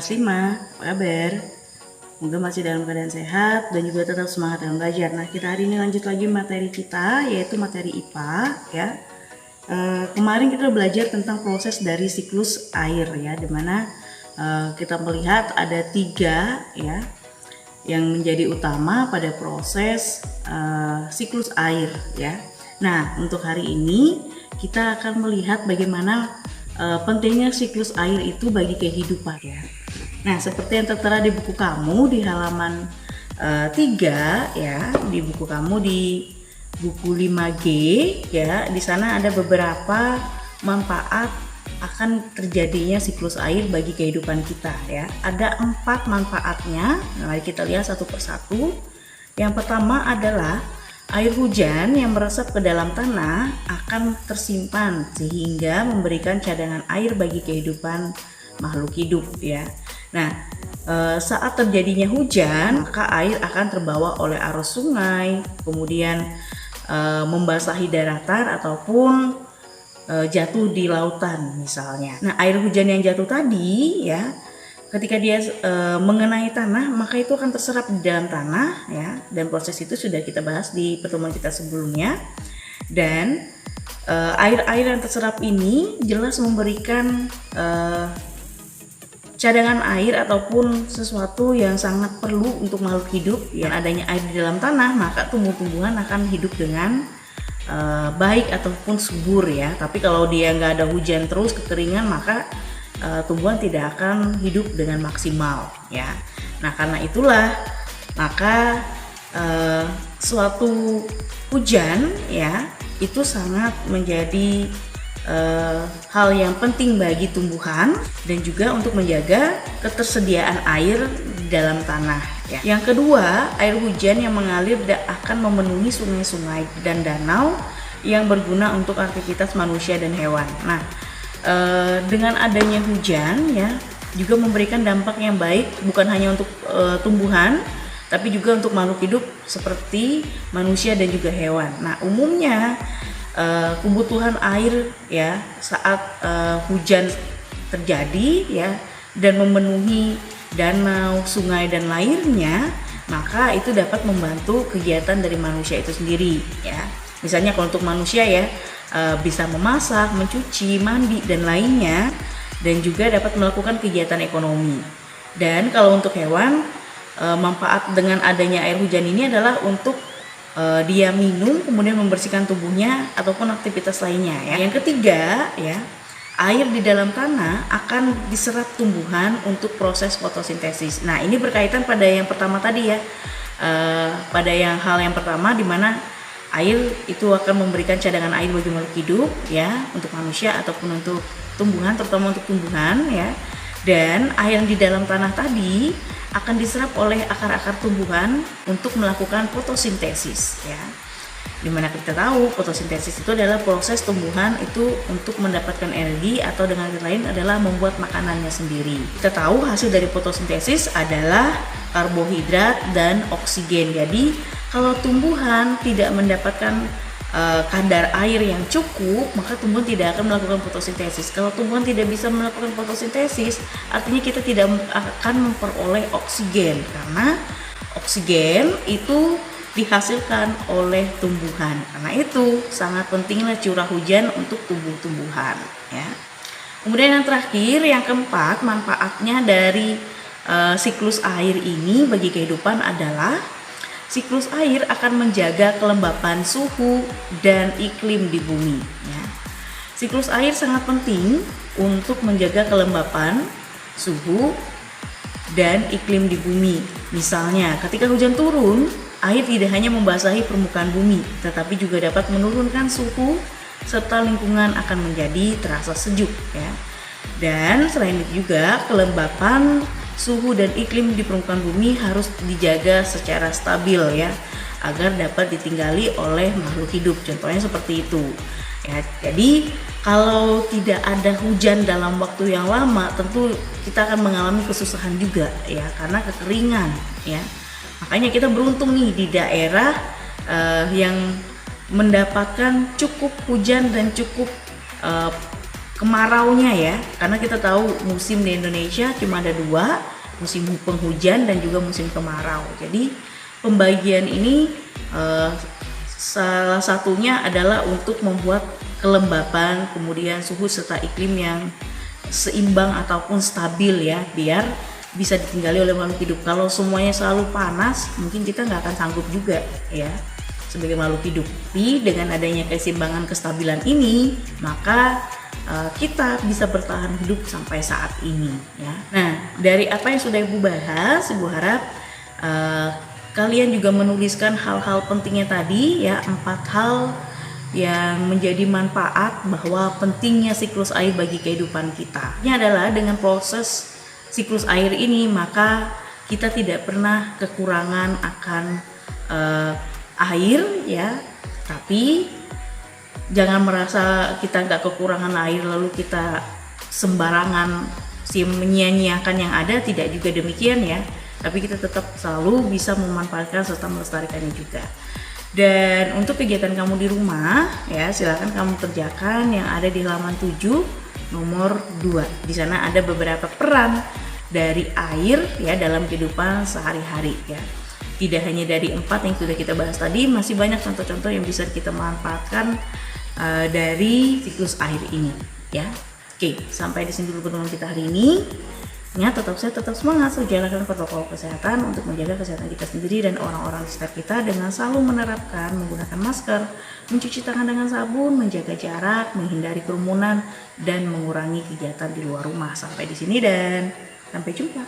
kelas 5, apa kabar? Semoga masih dalam keadaan sehat dan juga tetap semangat dalam belajar. Nah, kita hari ini lanjut lagi materi kita, yaitu materi IPA ya. Kemarin kita belajar tentang proses dari siklus air ya, dimana kita melihat ada 3 ya yang menjadi utama pada proses siklus air ya. Nah, untuk hari ini kita akan melihat bagaimana pentingnya siklus air itu bagi kehidupan ya. Nah, seperti yang tertera di buku kamu di halaman 3 ya, di buku kamu di buku 5G ya, di sana ada beberapa manfaat akan terjadinya siklus air bagi kehidupan kita ya. Ada 4 manfaatnya. Nah, mari kita lihat satu persatu. Yang pertama adalah air hujan yang meresap ke dalam tanah akan tersimpan sehingga memberikan cadangan air bagi kehidupan makhluk hidup ya. Nah, saat terjadinya hujan, maka air akan terbawa oleh arus sungai, kemudian membasahi daratan ataupun jatuh di lautan misalnya. Nah, air hujan yang jatuh tadi ya, ketika dia mengenai tanah, maka itu akan terserap di dalam tanah ya, dan proses itu sudah kita bahas di pertemuan kita sebelumnya. Dan air-air yang terserap ini jelas memberikan cadangan air ataupun sesuatu yang sangat perlu untuk makhluk hidup. Yang adanya air di dalam tanah, maka tumbuh-tumbuhan akan hidup dengan baik ataupun subur ya. Tapi kalau dia nggak ada hujan terus, kekeringan, maka tumbuhan tidak akan hidup dengan maksimal ya. Nah, karena itulah maka suatu hujan ya itu sangat menjadi hal yang penting bagi tumbuhan dan juga untuk menjaga ketersediaan air di dalam tanah ya. Yang kedua, air hujan yang mengalir akan memenuhi sungai-sungai dan danau yang berguna untuk aktivitas manusia dan hewan. Nah, dengan adanya hujan ya juga memberikan dampak yang baik bukan hanya untuk tumbuhan tapi juga untuk makhluk hidup seperti manusia dan juga hewan. Nah, umumnya kebutuhan air ya saat hujan terjadi ya dan memenuhi danau, sungai dan lainnya, maka itu dapat membantu kegiatan dari manusia itu sendiri ya. Misalnya kalau untuk manusia ya bisa memasak, mencuci, mandi dan lainnya, dan juga dapat melakukan kegiatan ekonomi. Dan kalau untuk hewan, manfaat dengan adanya air hujan ini adalah untuk dia minum, kemudian membersihkan tubuhnya ataupun aktivitas lainnya ya. Yang ketiga ya, air di dalam tanah akan diserap tumbuhan untuk proses fotosintesis. Nah, ini berkaitan pada yang pertama tadi ya, pada hal yang pertama di mana air itu akan memberikan cadangan air bagi makhluk hidup ya, untuk manusia ataupun untuk tumbuhan, terutama untuk tumbuhan ya. Dan air yang di dalam tanah tadi akan diserap oleh akar-akar tumbuhan untuk melakukan fotosintesis ya. Dimana kita tahu fotosintesis itu adalah proses tumbuhan itu untuk mendapatkan energi atau dengan kata lain adalah membuat makanannya sendiri. Kita tahu hasil dari fotosintesis adalah karbohidrat dan oksigen. Jadi kalau tumbuhan tidak mendapatkan kadar air yang cukup, maka tumbuhan tidak akan melakukan fotosintesis. Kalau tumbuhan tidak bisa melakukan fotosintesis, artinya kita tidak akan memperoleh oksigen, karena oksigen itu dihasilkan oleh tumbuhan. Karena itu sangat pentinglah curah hujan untuk tumbuh-tumbuhan ya. Kemudian yang terakhir, yang keempat, manfaatnya dari siklus air ini bagi kehidupan adalah siklus air akan menjaga kelembapan suhu dan iklim di bumi ya. Siklus air sangat penting untuk menjaga kelembapan suhu dan iklim di bumi. Misalnya, ketika hujan turun, air tidak hanya membasahi permukaan bumi, tetapi juga dapat menurunkan suhu serta lingkungan akan menjadi terasa sejuk ya. Dan selain itu juga kelembapan suhu dan iklim di permukaan bumi harus dijaga secara stabil ya, agar dapat ditinggali oleh makhluk hidup. Contohnya seperti itu ya. Jadi kalau tidak ada hujan dalam waktu yang lama, tentu kita akan mengalami kesusahan juga ya, karena kekeringan ya. Makanya kita beruntung nih di daerah yang mendapatkan cukup hujan dan cukup kemaraunya ya, karena kita tahu musim di Indonesia cuma ada dua, musim penghujan dan juga musim kemarau. Jadi pembagian ini salah satunya adalah untuk membuat kelembapan, kemudian suhu serta iklim yang seimbang ataupun stabil ya, biar bisa ditinggali oleh makhluk hidup. Kalau semuanya selalu panas, mungkin kita nggak akan sanggup juga ya sebagai makhluk hidup. Tapi dengan adanya keseimbangan kestabilan ini, maka kita bisa bertahan hidup sampai saat ini ya. Nah, dari apa yang sudah Ibu bahas, Ibu harap kalian juga menuliskan hal-hal pentingnya tadi ya, 4 hal yang menjadi manfaat bahwa pentingnya siklus air bagi kehidupan kita. Ini adalah dengan proses siklus air ini, maka kita tidak pernah kekurangan akan air ya, tapi jangan merasa kita nggak kekurangan air lalu kita sembarangan menyia-nyiakan yang ada, tidak juga demikian ya, tapi kita tetap selalu bisa memanfaatkan serta melestarikannya juga. Dan untuk kegiatan kamu di rumah ya, silakan kamu kerjakan yang ada di halaman 7 nomor 2. Di sana ada beberapa peran dari air ya dalam kehidupan sehari-hari ya. Tidak hanya dari 4 yang sudah kita bahas tadi, masih banyak contoh-contoh yang bisa kita manfaatkan dari siklus air ini ya. Oke, sampai di sini dulu pertemuan kita hari ini. Ingat, tetap sehat, tetap semangat, selalu jalankan protokol kesehatan untuk menjaga kesehatan kita sendiri dan orang-orang di sekitar kita dengan selalu menerapkan menggunakan masker, mencuci tangan dengan sabun, menjaga jarak, menghindari kerumunan, dan mengurangi kegiatan di luar rumah. Sampai di sini dan sampai jumpa.